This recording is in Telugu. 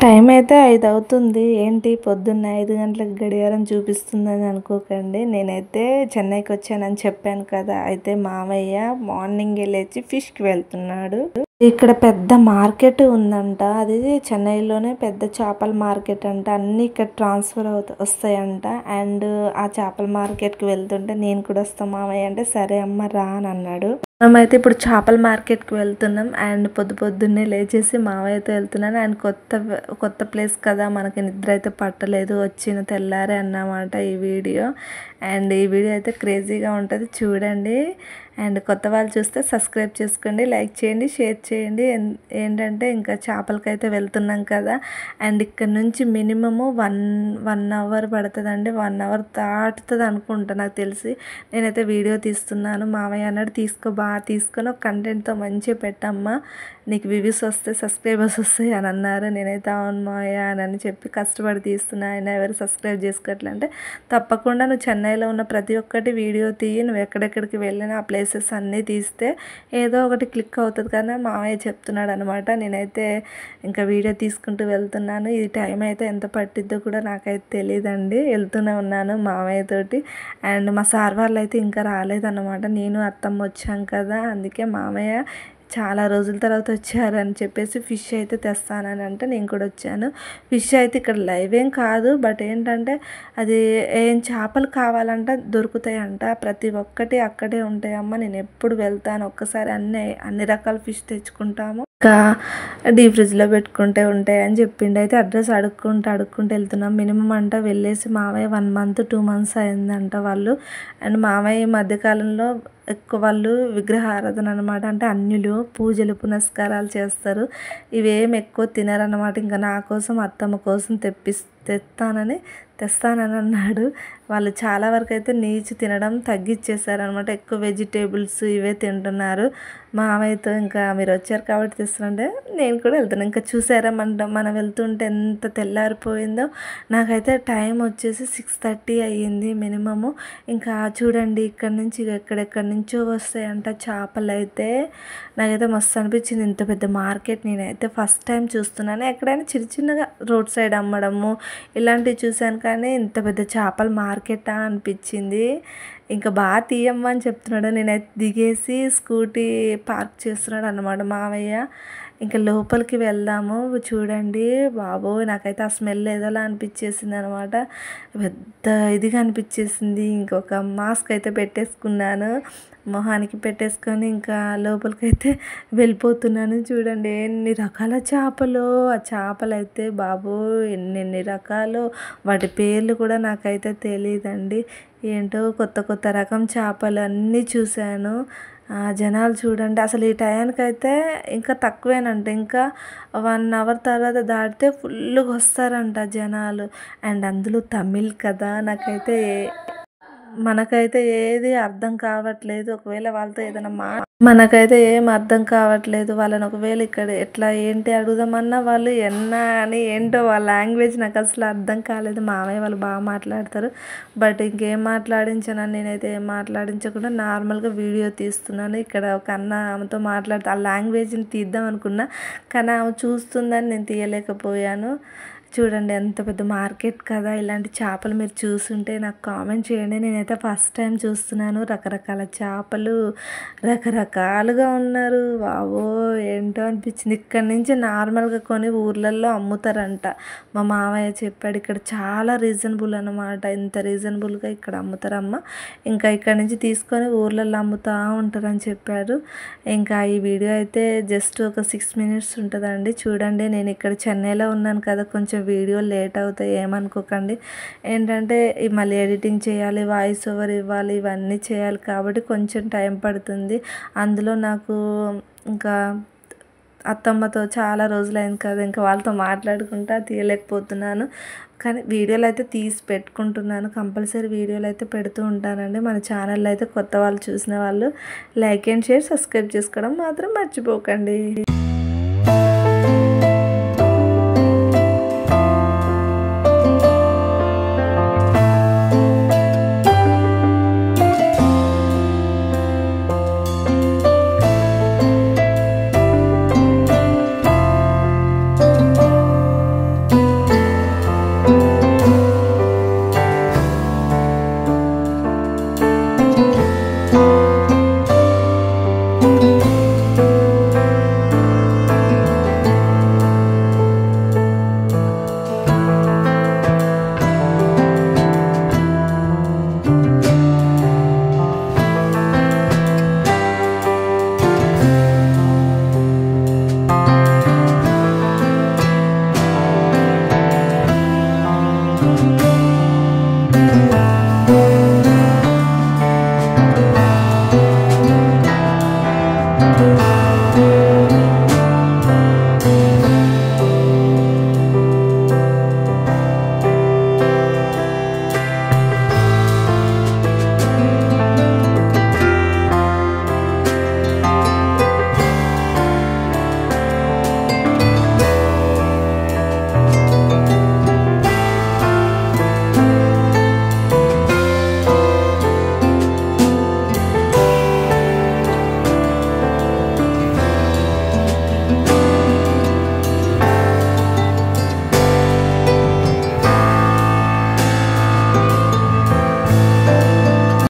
టైం అయితే 5 అవుతుంది. ఏంటి పొద్దున్న 5 గంటలకు గడియారం చూపిస్తుందని అనుకోకండి. నేనైతే చెన్నైకి వచ్చానని చెప్పాను కదా! అయితే మామయ్య మార్నింగే లేచి ఫిష్‌కి వెళ్తున్నాడు. ఇక్కడ పెద్ద మార్కెట్ ఉందంట. అది చెన్నైలోనే పెద్ద చేపల మార్కెట్ అంట. అన్నీ ఇక్కడ ట్రాన్స్‌ఫర్ వస్తాయంట. అండ్ ఆ చేపల మార్కెట్‌కి వెళ్తుంటే నేను కూడా వస్తా మామయ్య అంటే, సరే అమ్మ రా అని అన్నాడు. మనమైతే ఇప్పుడు చేపల మార్కెట్‌కి వెళ్తున్నాం. అండ్ పొద్దున్నే లేచేసి మామయ్యతో వెళ్తున్నాను. అండ్ కొత్త ప్లేస్ కదా, మనకి నిద్ర అయితే పట్టలేదు. వచ్చిన తెల్లారే అన్నమాట ఈ వీడియో. అండ్ ఈ వీడియో అయితే క్రేజీగా ఉంటుంది, చూడండి. అండ్ కొత్త వాళ్ళు చూస్తే సబ్స్క్రైబ్ చేసుకోండి, లైక్ చేయండి, షేర్ చేయండి. ఏంటంటే ఇంకా చేపలకైతే వెళ్తున్నాం కదా. అండ్ ఇక్కడ నుంచి మినిమము వన్ అవర్ పడుతుందండి. 1 అవర్ దాటుతుంది అనుకుంటా నాకు తెలిసి. నేనైతే వీడియో తీస్తున్నాను. మామయ్య అన్నాడు తీసుకో, బాగా తీసుకొని ఒక కంటెంట్తో మంచిగా పెట్టమ్మా, నీకు వ్యూస్ వస్తాయి, సబ్స్క్రైబర్స్ వస్తాయి అని అన్నారు. నేనైతే అవును మామయ్య అని చెప్పి కష్టపడి తీస్తున్నా. ఆయన ఎవరు సబ్స్క్రైబ్ చేసుకోవట్లంటే, తప్పకుండా నువ్వు చెన్నైలో ఉన్న ప్రతి ఒక్కటి వీడియో తీయి, నువ్వు ఎక్కడెక్కడికి వెళ్ళినా ఆ ప్లేసెస్ అన్నీ తీస్తే ఏదో ఒకటి క్లిక్ అవుతుంది కానీ మామయ్య చెప్తున్నాడు అనమాట. నేనైతే ఇంకా వీడియో తీసుకుంటూ వెళ్తున్నాను. ఈ టైం అయితే ఎంత పట్టిద్దో కూడా నాకైతే తెలియదండి. వెళ్తూనే ఉన్నాను మామయ్య తోటి. అండ్ మా సార్ వాళ్ళు అయితే ఇంకా రాలేదన్నమాట. నేను అత్తమ్మ వచ్చాం కదా, అందుకే మామయ్య చాలా రోజుల తర్వాత వచ్చారని చెప్పేసి ఫిష్ అయితే తెస్తానని అంటే నేను కూడా వచ్చాను. ఫిష్ అయితే ఇక్కడ లైవ్ ఏం కాదు, బట్ ఏంటంటే అది ఏం చేపలు కావాలంట దొరుకుతాయంట. ప్రతి ఒక్కటి అక్కడే ఉంటాయమ్మ, నేను ఎప్పుడు వెళ్తాను ఒక్కసారి అన్ని రకాల ఫిష్ తెచ్చుకుంటాము, ఇంకా డీప్ ఫ్రిడ్జ్లో పెట్టుకుంటే ఉంటాయి అని చెప్పిండు. అయితే అడ్రస్ అడుక్కుంటూ వెళ్తున్నాం. మినిమం అంట వెళ్ళేసి మామయ్య 1 మంత్ 2 మంత్స్ అయిందంట వాళ్ళు. అండ్ మామయ్య ఈ మధ్యకాలంలో ఎక్కువ వాళ్ళు విగ్రహారాధన అనమాట. అంటే అన్యులు పూజలు పునస్కారాలు చేస్తారు. ఇవేం ఎక్కువ తినరన్నమాట. ఇంకా నా కోసం అత్తమ్మ కోసం తెస్తానని అన్నాడు. వాళ్ళు చాలా వరకు అయితే నీచు తినడం తగ్గించేశారనమాట. ఎక్కువ వెజిటేబుల్స్ ఇవే తింటున్నారు. మామయ్యతో ఇంకా మీరు వచ్చారు కాబట్టి తెస్తానంటే నేను కూడా వెళ్తాను. ఇంకా చూసారా మనం వెళ్తుంటే ఎంత తెల్లారిపోయిందో. నాకైతే టైం వచ్చేసి 6:30 అయ్యింది మినిమము. ఇంకా చూడండి ఇక్కడ నుంచి ఎక్కడెక్కడి నుంచో వస్తాయంట చేపలు. అయితే నాకైతే మస్తు అనిపించింది. ఇంత పెద్ద మార్కెట్ నేనైతే ఫస్ట్ టైం చూస్తున్నాను. ఎక్కడైనా చిన్నగా రోడ్ సైడ్ అమ్మడము ఇలాంటివి చూశాను కానీ ఇంత పెద్ద చేపల మార్కెటా అనిపించింది. ఇంకా బాగా తీయమ్మా అని చెప్తున్నాడు. నేనైతే దిగేసి స్కూటీ పార్క్ చేస్తున్నాడు అన్నమాట మావయ్య. ఇంకా లోపలికి వెళ్దాము. చూడండి బాబోయ్, నాకైతే ఆ స్మెల్ ఏదోలా అనిపించేసింది అనమాట. పెద్ద ఇదిగా అనిపించేసింది. ఇంకొక మాస్క్ అయితే పెట్టేసుకున్నాను, మొహానికి పెట్టేసుకొని ఇంకా లోపలికైతే వెళ్ళిపోతున్నాను. చూడండి ఎన్ని రకాల చేపలు. ఆ చేపలు అయితే బాబోయ్ ఎన్ని రకాలు, వాటి పేర్లు కూడా నాకైతే తెలియదండి. ఏంటో కొత్త రకం చేపలు అన్నీ చూశాను. జనాలు చూడండి అసలు ఈ టయానికైతే ఇంకా తక్కువేనంట. ఇంకా 1 అవర్ తర్వాత దాటితే ఫుల్గా వస్తారంట జనాలు. అండ్ అందులో తమిళ్ కదా, మనకైతే ఏది అర్థం కావట్లేదు. ఒకవేళ వాళ్ళతో ఏదైనా మనకైతే ఏం అర్థం కావట్లేదు. వాళ్ళని ఒకవేళ ఇక్కడ ఎట్లా ఏంటి అడుగుదామన్నా వాళ్ళు అని ఏంటో వాళ్ళ లాంగ్వేజ్ నాకు అసలు అర్థం కాలేదు. మామయ్య వాళ్ళు బాగా మాట్లాడతారు, బట్ ఇంకేం మాట్లాడించానని నేనైతే ఏం మాట్లాడించకుండా నార్మల్గా వీడియో తీస్తున్నాను. ఇక్కడ ఒక అన్న ఆమెతో మాట్లాడుతూ ఆ లాంగ్వేజ్ని తీద్దాం అనుకున్నా, కానీ ఆమె చూస్తుందని నేను తీయలేకపోయాను. చూడండి ఎంత పెద్ద మార్కెట్ కదా. ఇలాంటి చేపలు మీరు చూస్తుంటే నాకు కామెంట్ చేయండి. నేనైతే ఫస్ట్ టైం చూస్తున్నాను. రకరకాల చేపలు రకరకాలుగా ఉన్నారు. వావో ఏంటో అనిపించింది. ఇక్కడ నుంచి నార్మల్గా కొని ఊర్లలో అమ్ముతారంట. మా మామయ్య చెప్పాడు ఇక్కడ చాలా రీజనబుల్ అనమాట. ఇంత రీజనబుల్గా ఇక్కడ అమ్ముతారమ్మ, ఇంకా ఇక్కడ నుంచి తీసుకొని ఊర్లలో అమ్ముతూ ఉంటారని చెప్పారు. ఇంకా ఈ వీడియో అయితే జస్ట్ ఒక 6 minutes ఉంటుందండి. చూడండి నేను ఇక్కడ చెన్నైలో ఉన్నాను కదా, కొంచెం వీడియో లేట్ అవుతాయి ఏమనుకోకండి. ఏంటంటే మళ్ళీ ఎడిటింగ్ చేయాలి, వాయిస్ ఓవర్ ఇవ్వాలి, ఇవన్నీ చేయాలి కాబట్టి కొంచెం టైం పడుతుంది. అందులో నాకు ఇంకా అత్తమ్మతో చాలా రోజులైంది కదా, ఇంకా వాళ్ళతో మాట్లాడుకుంటా తీయలేకపోతున్నాను. కానీ వీడియోలు అయితే తీసి పెట్టుకుంటున్నాను. కంపల్సరీ వీడియోలు అయితే పెడుతూ ఉంటానండి. మన ఛానల్ అయితే కొత్త వాళ్ళు చూసిన వాళ్ళు లైక్ అండ్ షేర్ సబ్స్క్రైబ్ చేసుకోవడం మాత్రం మర్చిపోకండి.